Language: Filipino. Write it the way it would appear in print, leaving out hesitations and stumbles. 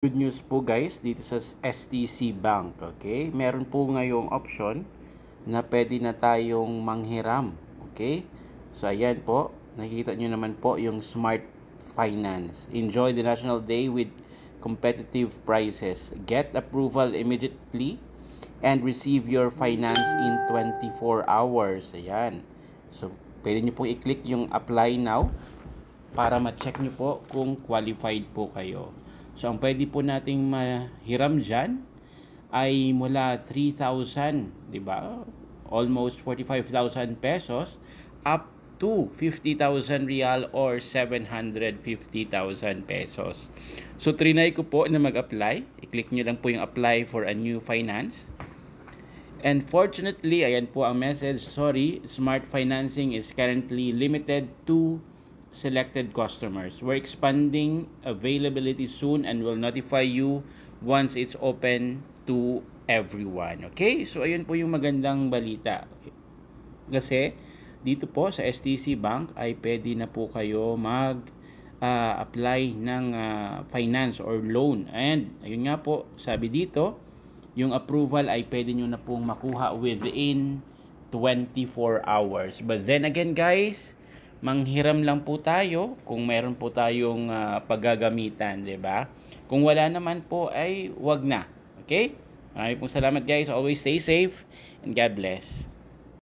Good news po guys dito sa STC Bank, okay? Meron po ngayong option na pwede na tayong manghiram, okay? So ayan po, nakikita nyo naman po yung Smart Finance. Enjoy the National Day with competitive prices. Get approval immediately and receive your finance in 24 hours. Ayan. So pwede nyo pong i-click yung apply now para ma-check nyo po kung qualified po kayo. So, ang pwede po nating mahiram dyan ay mula 3,000, di ba? Almost 45,000 pesos up to 50,000 real or 750,000 pesos. So, trinay ko po na mag-apply. I-click nyo lang po yung apply for a new finance. And fortunately, ayan po ang message, sorry, Smart Financing is currently limited to selected customers. We're expanding availability soon and will notify you once it's open to everyone. Okay? So, ayun po yung magandang balita. Okay. Kasi, dito po sa STC Bank ay pwede na po kayo apply ng finance or loan. And, ayun nga po, sabi dito, yung approval ay pwede nyo na pong makuha within 24 hours. But then again guys, manghiram lang po tayo kung meron po tayong paggagamitan, 'di ba? Kung wala naman po ay wag na. Okay? Maraming pong salamat guys. Always stay safe and God bless.